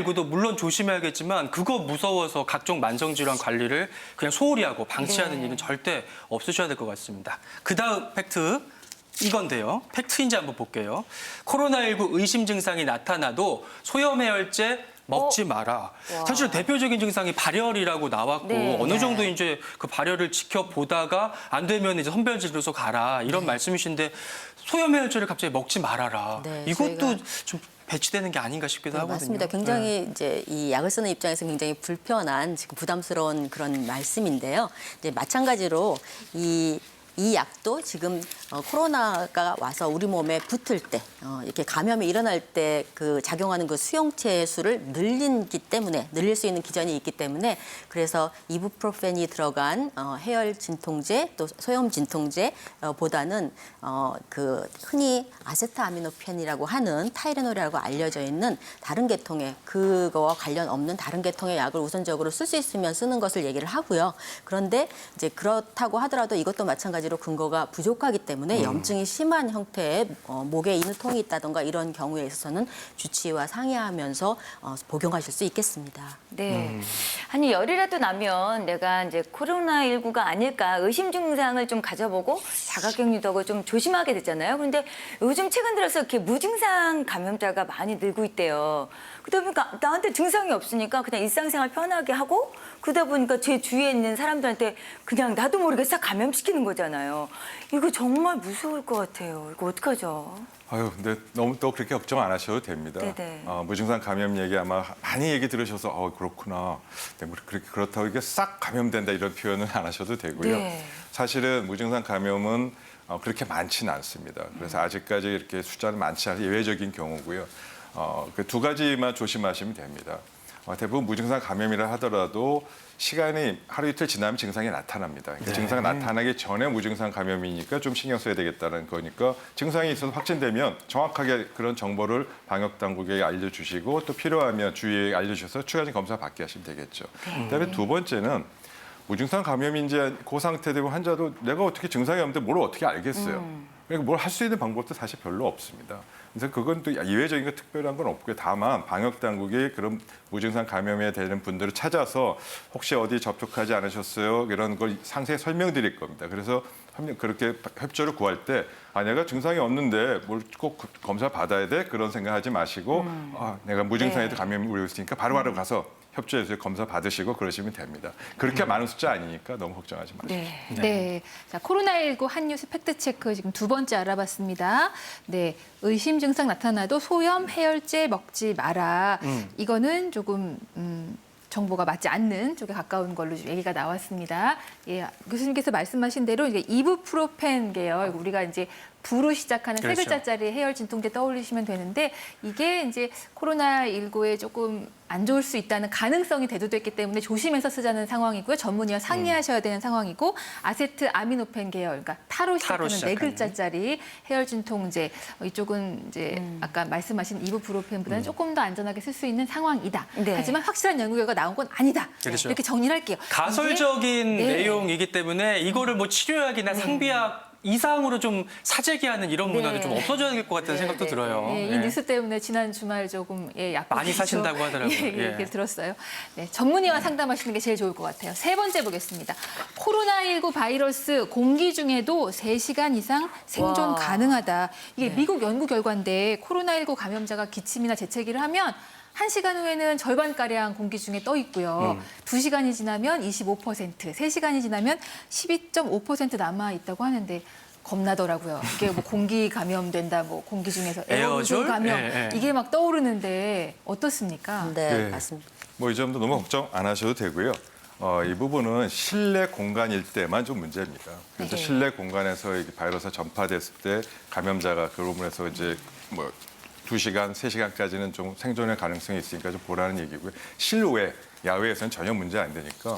코로나19도 물론 조심해야겠지만 그거 무서워서 각종 만성질환 관리를 그냥 소홀히 하고 방치하는 일은 절대 없으셔야 될 것 같습니다. 그다음 팩트. 이건데요. 팩트인지 한번 볼게요. 코로나19 의심 증상이 나타나도 소염해열제 먹지 마라. 사실 대표적인 증상이 발열이라고 나왔고 네. 어느 정도 이제 그 발열을 지켜보다가 안 되면 이제 선별진료소 가라 이런 말씀이신데 소염해열제를 갑자기 먹지 말아라. 네, 이것도 좀 배치되는 게 아닌가 싶기도 하거든요. 맞습니다. 굉장히 이제 이 약을 쓰는 입장에서 굉장히 불편한 지금 부담스러운 그런 말씀인데요. 이제 마찬가지로 이 약도 지금 코로나가 와서 우리 몸에 붙을 때 이렇게 감염이 일어날 때 그 작용하는 그 수용체 수를 늘릴 수 있는 기전이 있기 때문에 그래서 이부프로펜이 들어간 해열 진통제 또 소염 진통제보다는 그 흔히 아세트아미노펜이라고 하는 타이레놀이라고 알려져 있는 다른 계통의 그거와 관련 없는 다른 계통의 약을 우선적으로 쓸 수 있으면 쓰는 것을 얘기를 하고요. 그런데 이제 그렇다고 하더라도 이것도 마찬가지로 근거가 부족하기 때문에 염증이 심한 형태의 목에 인후통이 있다던가 이런 경우에 있어서는 주치의와 상의하면서 복용하실 수 있겠습니다. 네. 아니 열이라도 나면 내가 이제 코로나19가 아닐까 의심 증상을 좀 가져보고 자가격리도 하고 좀 조심하게 됐잖아요. 그런데 요즘 최근 들어서 이렇게 무증상 감염자가 많이 늘고 있대요. 그러다 보니까 나한테 증상이 없으니까 그냥 일상생활 편하게 하고 그러다 보니까 제 주위에 있는 사람들한테 그냥 나도 모르게 싹 감염시키는 거잖아요. 이거 정말 무서울 것 같아요. 이거 어떡하죠? 아유, 근데 너무 또 그렇게 걱정 안 하셔도 됩니다. 네네. 무증상 감염 얘기 아마 많이 얘기 들으셔서 그렇구나. 네, 그렇다고 이게 싹 감염된다 이런 표현은 안 하셔도 되고요. 네. 사실은 무증상 감염은 그렇게 많지는 않습니다. 그래서 아직까지 이렇게 숫자는 많지 않은 예외적인 경우고요. 그 두 가지만 조심하시면 됩니다. 대부분 무증상 감염이라 하더라도 시간이 하루 이틀 지나면 증상이 나타납니다. 그러니까 증상이 나타나기 전에 무증상 감염이니까 좀 신경 써야 되겠다는 거니까 증상이 있어서 확진되면 정확하게 그런 정보를 방역 당국에 알려주시고 또 필요하면 주위에 알려주셔서 추가적인 검사 받게 하시면 되겠죠. 그다음에 두 번째는 무증상 감염인지 그 상태 되면 환자도 내가 어떻게 증상이 없는데 뭘 어떻게 알겠어요. 그러니까 뭘 할 수 있는 방법도 사실 별로 없습니다. 그래서 그건 또 이외적인 거 특별한 건 없고요. 다만 방역 당국이 그런 무증상 감염에 되는 분들을 찾아서 혹시 어디 접촉하지 않으셨어요? 이런 걸 상세히 설명드릴 겁니다. 그래서 그렇게 협조를 구할 때 내가 증상이 없는데 뭘 꼭 검사 받아야 돼? 그런 생각하지 마시고 내가 무증상에도 감염이 울고 있으니까 바로바로 가서 협조해서 검사 받으시고 그러시면 됩니다. 그렇게 많은 숫자 아니니까 너무 걱정하지 마시고. 네. 자, 코로나19 한뉴스 팩트체크 지금 두 번째 알아봤습니다. 네. 의심 증상 나타나도 소염 해열제 먹지 마라. 이거는 조금 정보가 맞지 않는 쪽에 가까운 걸로 얘기가 나왔습니다. 예, 교수님께서 말씀하신 대로 이제 이부프로펜 계열, 우리가 이제 부로 시작하는 세 글자짜리 해열 진통제 떠올리시면 되는데 이게 이제 코로나19에 조금 안 좋을 수 있다는 가능성이 대두됐기 때문에 조심해서 쓰자는 상황이고요. 전문의와 상의하셔야 되는 상황이고 아세트아미노펜 계열, 그러니까 타로 시작하는 네 글자짜리 해열 진통제 이쪽은 이제 아까 말씀하신 이부프로펜보다는 조금 더 안전하게 쓸 수 있는 상황이다. 네. 하지만 확실한 연구 결과 나온 건 아니다. 그렇죠. 이렇게 정리를 할게요. 가설적인 네. 내용이기 때문에 이거를 뭐 치료약이나 상비약 이상으로 좀 사재기하는 이런 문화는 좀 없어져야 될 것 같다는 생각도 들어요. 이 뉴스 때문에 지난 주말 조금 많이 사신다고 하더라고요. 이렇게 들었어요. 네, 전문의와 상담하시는 게 제일 좋을 것 같아요. 세 번째 보겠습니다. 코로나19 바이러스 공기 중에도 3시간 이상 생존 가능하다. 이게 미국 연구 결과인데 코로나19 감염자가 기침이나 재채기를 하면 1시간 후에는 절반가량 공기 중에 떠 있고요. 2시간이 지나면 25%, 3시간이 지나면 12.5% 남아 있다고 하는데 겁나더라고요. 이게 뭐 공기 감염된다, 뭐 공기 중에서 에어로졸 감염 이게 막 떠오르는데 어떻습니까? 네, 맞습니다. 뭐 이 점도 너무 걱정 안 하셔도 되고요. 이 부분은 실내 공간일 때만 좀 문제입니다. 그래서 실내 공간에서 이 바이러스가 전파됐을 때 감염자가 그로 인해서 이제 뭐 2시간, 3시간까지는 좀 생존의 가능성이 있으니까 좀 보라는 얘기고요. 실외, 야외에서는 전혀 문제 안 되니까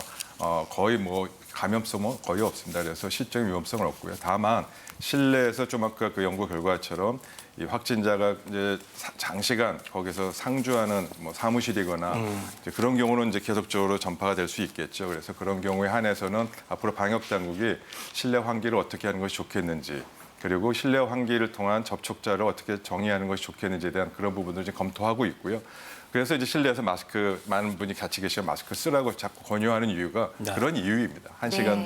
거의 뭐 감염성은 거의 없습니다. 그래서 실적인 위험성은 없고요. 다만 실내에서 좀 아까 그 연구 결과처럼 이 확진자가 이제 장시간 거기서 상주하는 뭐 사무실이거나 이제 그런 경우는 이제 계속적으로 전파가 될 수 있겠죠. 그래서 그런 경우에 한해서는 앞으로 방역 당국이 실내 환기를 어떻게 하는 것이 좋겠는지 그리고 실내 환기를 통한 접촉자를 어떻게 정의하는 것이 좋겠는지에 대한 그런 부분들을 이제 검토하고 있고요. 그래서 이제 실내에서 마스크 많은 분이 같이 계시면 마스크 쓰라고 자꾸 권유하는 이유가 네. 그런 이유입니다. 한 시간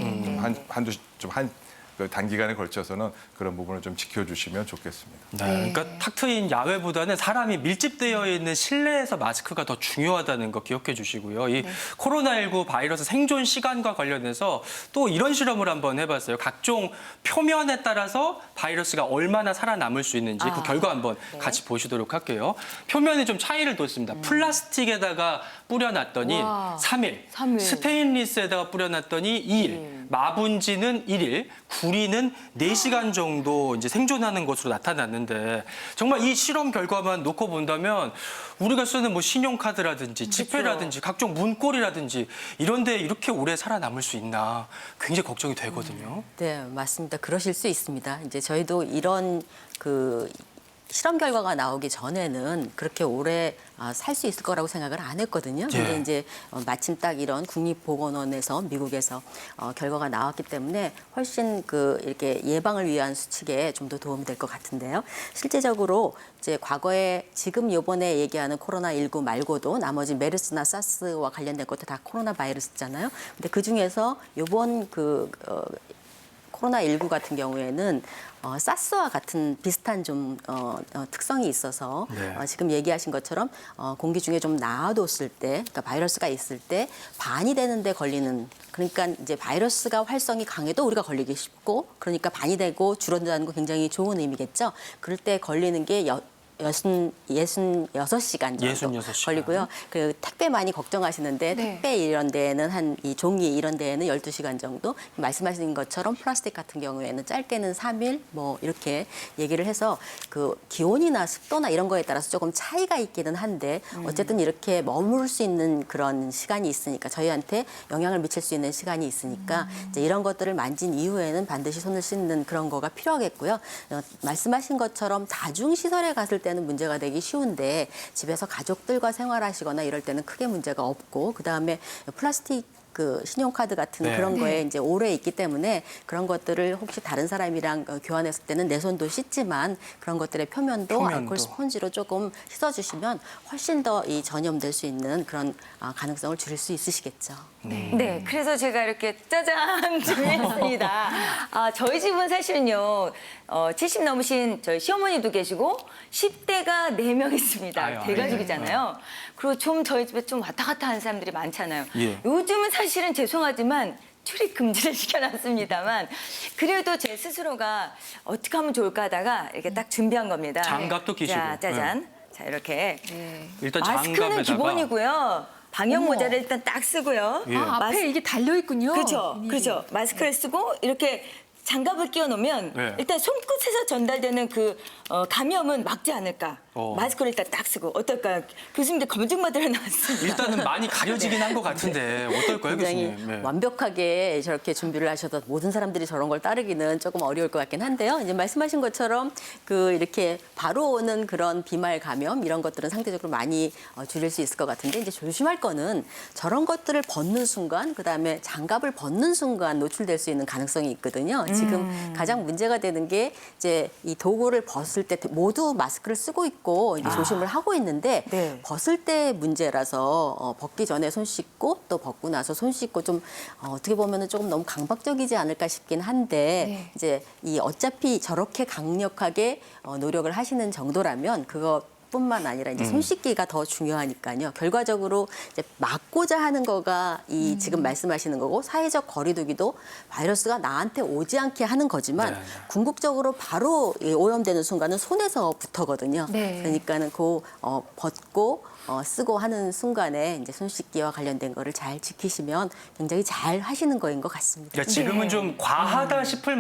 그 단기간에 걸쳐서는 그런 부분을 좀 지켜주시면 좋겠습니다. 네, 그러니까 탁 트인 야외보다는 사람이 밀집되어 있는 실내에서 마스크가 더 중요하다는 거 기억해 주시고요. 이 코로나19 바이러스 생존 시간과 관련해서 또 이런 실험을 한번 해봤어요. 각종 표면에 따라서 바이러스가 얼마나 살아남을 수 있는지 그 결과 한번 같이 보시도록 할게요. 표면에 좀 차이를 뒀습니다. 플라스틱에다가 뿌려놨더니 와. 3일, 3일. 스테인리스에다가 뿌려놨더니 2일, 마분지는 1일, 구리는 4시간 정도 이제 생존하는 것으로 나타났는데 정말 이 실험 결과만 놓고 본다면 우리가 쓰는 뭐 신용카드라든지 지폐라든지 각종 문고리라든지 이런 데 이렇게 오래 살아남을 수 있나 굉장히 걱정이 되거든요. 네, 맞습니다. 그러실 수 있습니다. 이제 저희도 이런 그 실험 결과가 나오기 전에는 그렇게 오래 살 수 있을 거라고 생각을 안 했거든요. 근데 예. 이제 마침 딱 이런 국립보건원에서 미국에서 결과가 나왔기 때문에 훨씬 그 이렇게 예방을 위한 수칙에 좀 더 도움이 될 것 같은데요. 실제적으로 이제 과거에 지금 이번에 얘기하는 코로나19 말고도 나머지 메르스나 사스와 관련된 것도 다 코로나 바이러스잖아요. 근데 그 중에서 이번 코로나19 같은 경우에는 사스와 같은 비슷한 좀 특성이 있어서 네. 지금 얘기하신 것처럼 공기 중에 좀 나와뒀을 때, 그러니까 바이러스가 있을 때 반이 되는데 걸리는, 그러니까 이제 바이러스가 활성이 강해도 우리가 걸리기 쉽고, 그러니까 반이 되고 줄어든다는 거 굉장히 좋은 의미겠죠. 그럴 때 걸리는 게 66시간 정도 66시간. 걸리고요. 그 택배 많이 걱정하시는데 네. 택배 이런 데에는 한 이 종이 이런 데에는 12시간 정도, 말씀하신 것처럼 플라스틱 같은 경우에는 짧게는 3일 뭐 이렇게 얘기를 해서 그 기온이나 습도나 이런 거에 따라서 조금 차이가 있기는 한데 어쨌든 이렇게 머물 수 있는 그런 시간이 있으니까, 저희한테 영향을 미칠 수 있는 시간이 있으니까 이제 이런 것들을 만진 이후에는 반드시 손을 씻는 그런 거가 필요하겠고요. 말씀하신 것처럼 다중시설에 갔을 때는 문제가 되기 쉬운데 집에서 가족들과 생활하시거나 이럴 때는 크게 문제가 없고, 그다음에 플라스틱 그 신용카드 같은 네. 그런 거에 이제 오래 있기 때문에 그런 것들을 혹시 다른 사람이랑 교환했을 때는 내 손도 씻지만 그런 것들의 표면도 알코올 스펀지로 조금 씻어주시면 훨씬 더 이 전염될 수 있는 그런 가능성을 줄일 수 있으시겠죠. 네, 그래서 제가 이렇게 짜잔 준비했습니다. 저희 집은 사실은요, 70 넘으신 저희 시어머니도 계시고 10대가 4명 있습니다. 아유, 대가족이잖아요. 그리고 좀 저희 집에 좀 왔다 갔다 하는 사람들이 많잖아요. 예. 요즘은 사실은 죄송하지만 출입 금지를 시켜놨습니다만 그래도 제 스스로가 어떻게 하면 좋을까 하다가 이렇게 딱 준비한 겁니다. 장갑도 끼시고. 자, 짜잔. 자, 이렇게. 네. 일단 마스크는 장갑에다가 기본이고요. 방역 모자를 일단 딱 쓰고요. 예. 앞에 이게 달려 있군요. 그렇죠. 이미. 그렇죠. 마스크를 쓰고 이렇게 장갑을 끼워 놓으면 네. 일단 손끝에서 전달되는 그 감염은 막지 않을까. 어. 마스크를 일단 딱 쓰고 어떨까요? 교수님들 검증받으러 나왔습니다. 일단은 많이 가려지긴 한 것 같은데 어떨까요, 굉장히 교수님? 네. 완벽하게 저렇게 준비를 하셔도 모든 사람들이 저런 걸 따르기는 조금 어려울 것 같긴 한데요. 이제 말씀하신 것처럼 그 이렇게 바로 오는 그런 비말 감염 이런 것들은 상대적으로 많이 줄일 수 있을 것 같은데, 이제 조심할 거는 저런 것들을 벗는 순간, 그다음에 장갑을 벗는 순간 노출될 수 있는 가능성이 있거든요. 지금 가장 문제가 되는 게 이제 이 도구를 벗을 때 모두 마스크를 쓰고 있고 이제 조심을 하고 있는데 네. 벗을 때 문제라서 벗기 전에 손 씻고 또 벗고 나서 손 씻고 좀 어떻게 보면은 조금 너무 강박적이지 않을까 싶긴 한데 네. 이제 이 어차피 저렇게 강력하게 노력을 하시는 정도라면 그거 뿐만 아니라 이제 손 씻기가 더 중요하니까요. 결과적으로 이제 막고자 하는 거가 이 지금 말씀하시는 거고, 사회적 거리두기도 바이러스가 나한테 오지 않게 하는 거지만 네. 궁극적으로 바로 오염되는 순간은 손에서 붙어거든요. 네. 그러니까는 그 벗고 쓰고 하는 순간에 이제 손 씻기와 관련된 거를 잘 지키시면 굉장히 잘 하시는 거인 것 같습니다. 그러니까 지금은 좀 과하다 싶을